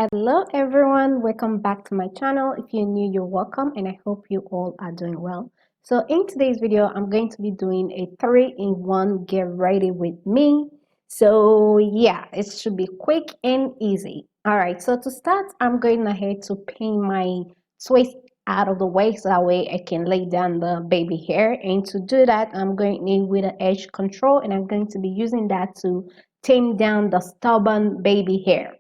Hello everyone, welcome back to my channel. If you're new, you're welcome, and I hope you all are doing well. So in today's video, I'm going to be doing a 3-in-1 get ready with me. So yeah, it should be quick and easy. All right, so to start, I'm going ahead to pin my twist out of the way so that way I can lay down the baby hair. And to do that, I'm going in with an edge control, and I'm going to be using that to tame down the stubborn baby hair.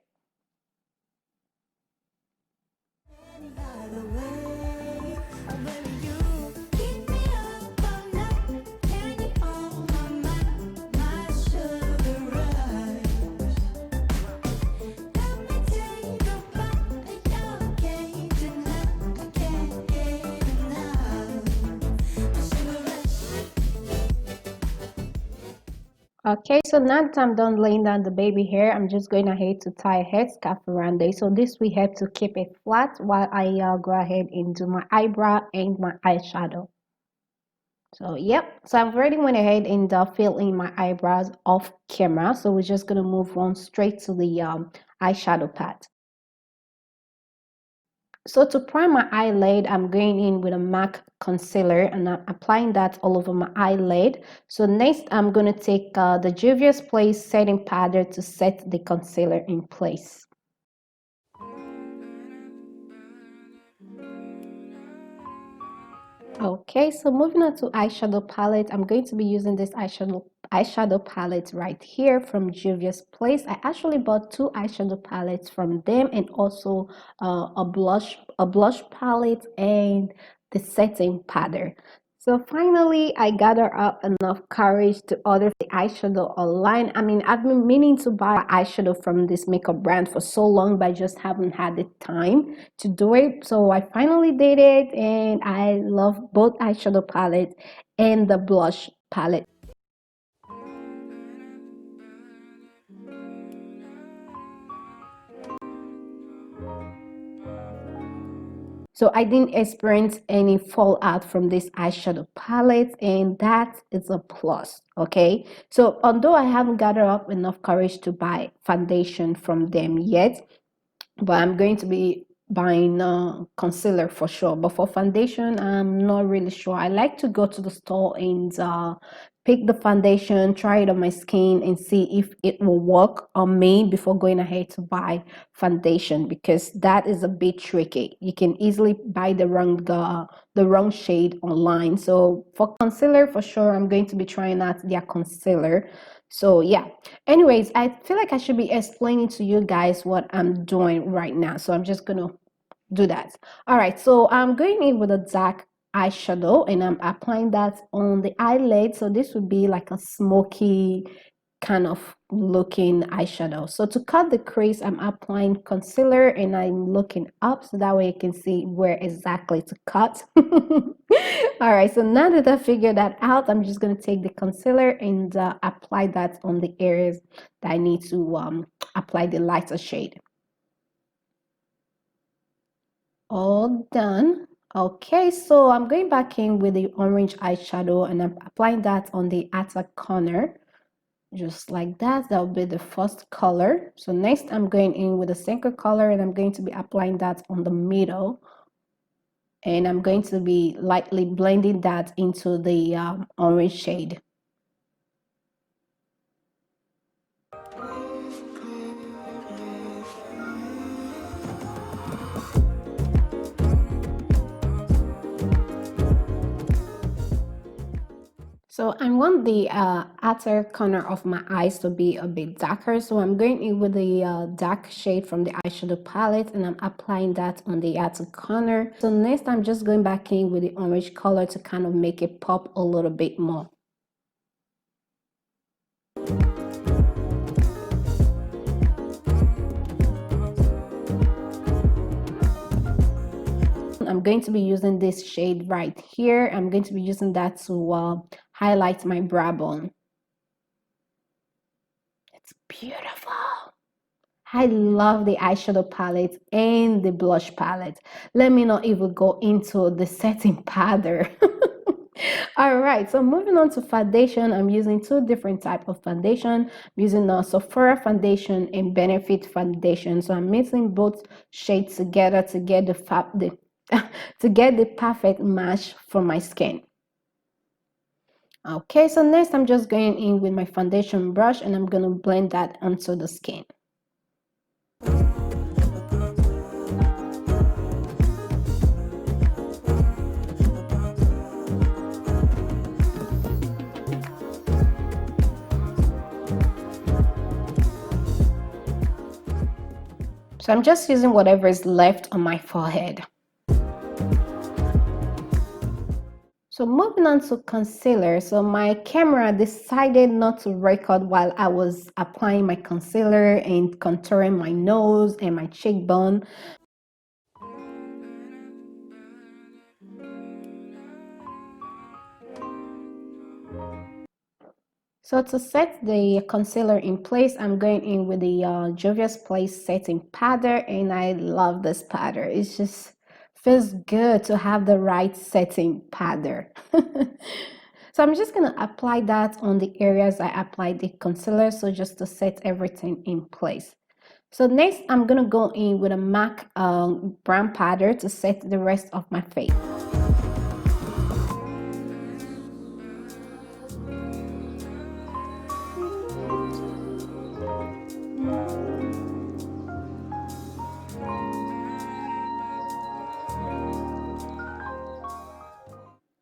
Okay, so now that I'm done laying down the baby hair, I'm just going ahead to tie a head scarf around it. So this will help to keep it flat while I go ahead and do my eyebrow and my eyeshadow. So yep, so I've already went ahead and fill in my eyebrows off camera. So we're just going to move on straight to the eyeshadow part. So to prime my eyelid, I'm going in with a MAC concealer and I'm applying that all over my eyelid. So next, I'm going to take the JUVIA'S Place setting powder to set the concealer in place. Okay, so moving on to eyeshadow palette, I'm going to be using this eyeshadow palette right here from JUVIA'S Place. I actually bought 2 eyeshadow palettes from them, and also a blush palette and the setting powder. So finally, I gathered up enough courage to order the eyeshadow online. I mean, I've been meaning to buy eyeshadow from this makeup brand for so long, but I just haven't had the time to do it. So I finally did it, and I love both eyeshadow palettes and the blush palette. So I didn't experience any fallout from this eyeshadow palette, and that is a plus. Okay, so although I haven't gathered up enough courage to buy foundation from them yet, but I'm going to be buying concealer for sure. But for foundation, I'm not really sure. I like to go to the store and pick the foundation, try it on my skin, and see if it will work on me before going ahead to buy foundation, because that is a bit tricky. You can easily buy the wrong shade online. So for concealer, for sure, I'm going to be trying out their concealer. So yeah, anyways, I feel like I should be explaining to you guys what I'm doing right now, so I'm just gonna do that. All right, so I'm going in with a dark eyeshadow and I'm applying that on the eyelid. So this would be like a smoky kind of looking eyeshadow. So to cut the crease, I'm applying concealer and I'm looking up so that way you can see where exactly to cut. All right, so now that I figured that out, I'm just going to take the concealer and apply that on the areas that I need to apply the lighter shade. All done. Okay, so I'm going back in with the orange eyeshadow and I'm applying that on the outer corner, just like that. That will be the first color. So next I'm going in with the second color and I'm going to be applying that on the middle, and I'm going to be lightly blending that into the orange shade. So I want the outer corner of my eyes to be a bit darker. So I'm going in with the dark shade from the eyeshadow palette and I'm applying that on the outer corner. So next I'm just going back in with the orange color to kind of make it pop a little bit more. I'm going to be using this shade right here. I'm going to be using that to highlight my brow bone. It's beautiful. I love the eyeshadow palette and the blush palette. Let me not even go into the setting powder. All right, so moving on to foundation, I'm using two different type of foundation. I'm using a SEPHORA foundation and Benefit foundation. So I'm mixing both shades together to get the to get the perfect match for my skin. Okay, so next I'm just going in with my foundation brush and I'm going to blend that onto the skin. So I'm just using whatever is left on my forehead. So moving on to concealer. So my camera decided not to record while I was applying my concealer and contouring my nose and my cheekbone. So to set the concealer in place, I'm going in with the JUVIA'S Place setting powder, and I love this powder. It just feels good to have the right setting powder. So I'm just going to apply that on the areas I applied the concealer, so just to set everything in place. So next, I'm going to go in with a MAC brown powder to set the rest of my face.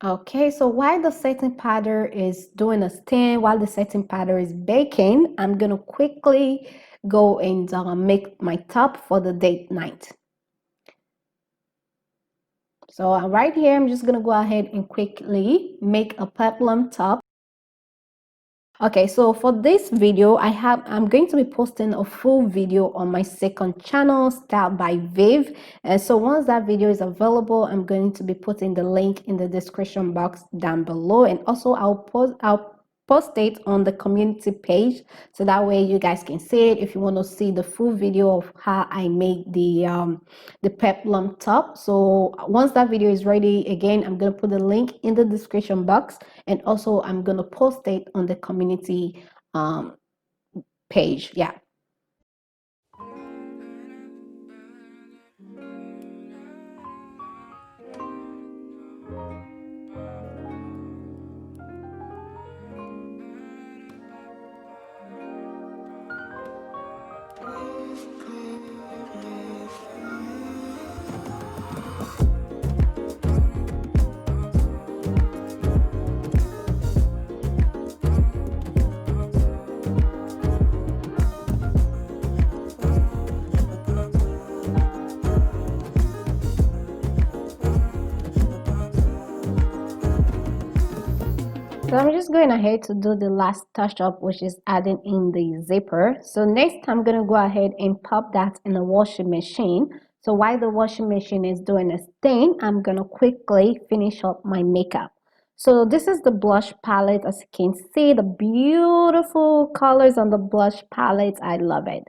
Okay, so while the setting powder is doing a stain, while the setting powder is baking, I'm gonna quickly go and make my top for the date night. So right here, I'm just gonna go ahead and quickly make a peplum top. Okay, so for this video, I'm going to be posting a full video on my second channel, Style by Viv. And so once that video is available, I'm going to be putting the link in the description box down below, and also I'll post it on the community page, so that way you guys can see it if you want to see the full video of how I made the peplum top. So once that video is ready, again, I'm going to put the link in the description box, and also I'm going to post it on the community page. Yeah. So I'm just going ahead to do the last touch up, which is adding in the zipper. So next I'm going to go ahead and pop that in the washing machine. So while the washing machine is doing a stain, I'm going to quickly finish up my makeup. So this is the blush palette. As you can see, the beautiful colors on the blush palette. I love it.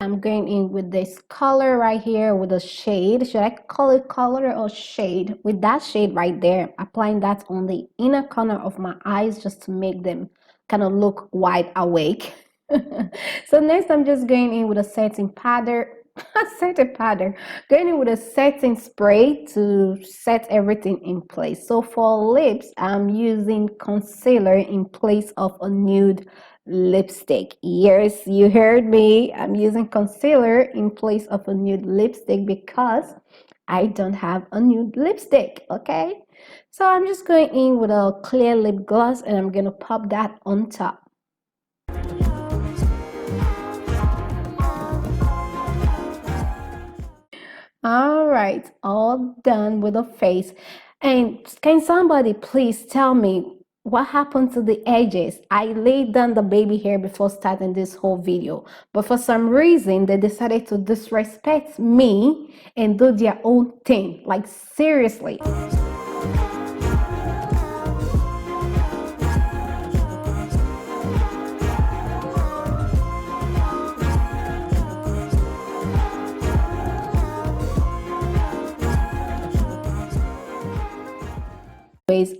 I'm going in with this color right here with a shade. Should I call it color or shade? With that shade right there, applying that on the inner corner of my eyes just to make them kind of look wide awake. So next I'm just going in with a setting powder. Going in with a setting spray to set everything in place. So for lips, I'm using concealer in place of a nude lipstick. Yes, you heard me. I'm using concealer in place of a nude lipstick because I don't have a nude lipstick. Okay, so I'm just going in with a clear lip gloss and I'm gonna pop that on top. All right, all done with the face. And can somebody please tell me, what happened to the edges? I laid down the baby hair before starting this whole video, but for some reason they decided to disrespect me and do their own thing. Like, seriously.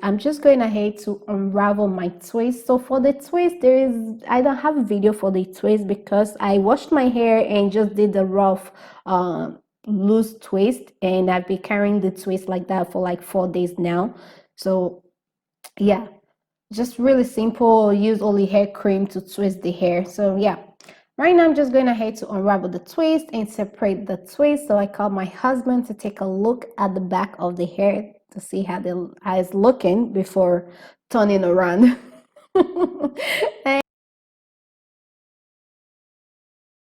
I'm just going ahead to unravel my twist. So for the twist, I don't have a video for the twist because I washed my hair and just did the rough loose twist, and I've been carrying the twist like that for like 4 days now. So yeah, just really simple. Use only hair cream to twist the hair. So yeah, right now I'm just going ahead to unravel the twist and separate the twist. So I called my husband to take a look at the back of the hair to see how the eyes looking before turning around.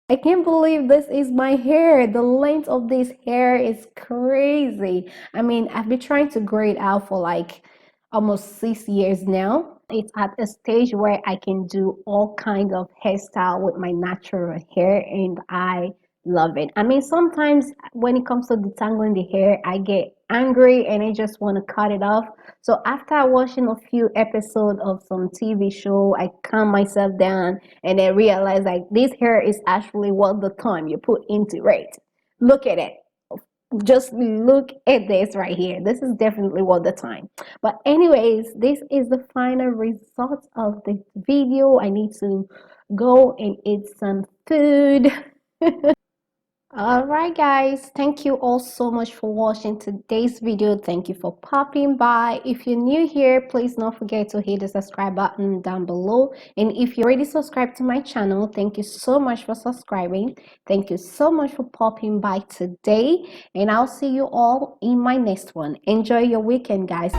I can't believe this is my hair. The length of this hair is crazy. I mean, I've been trying to grow it out for like almost 6 years now. It's at a stage where I can do all kinds of hairstyle with my natural hair, and I love it. I mean, sometimes when it comes to detangling the hair, I get angry and I just want to cut it off. So after watching a few episodes of some TV show, I calm myself down and then realize like this hair is actually what the time you put into it. Look at it. Just look at this right here. This is definitely worth the time. But anyways, this is the final result of the video. I need to go and eat some food. All right, guys, thank you all so much for watching today's video. Thank you for popping by. If you're new here, please don't forget to hit the subscribe button down below, and if you already subscribed to my channel, thank you so much for subscribing. Thank you so much for popping by today, and I'll see you all in my next one. Enjoy your weekend, guys.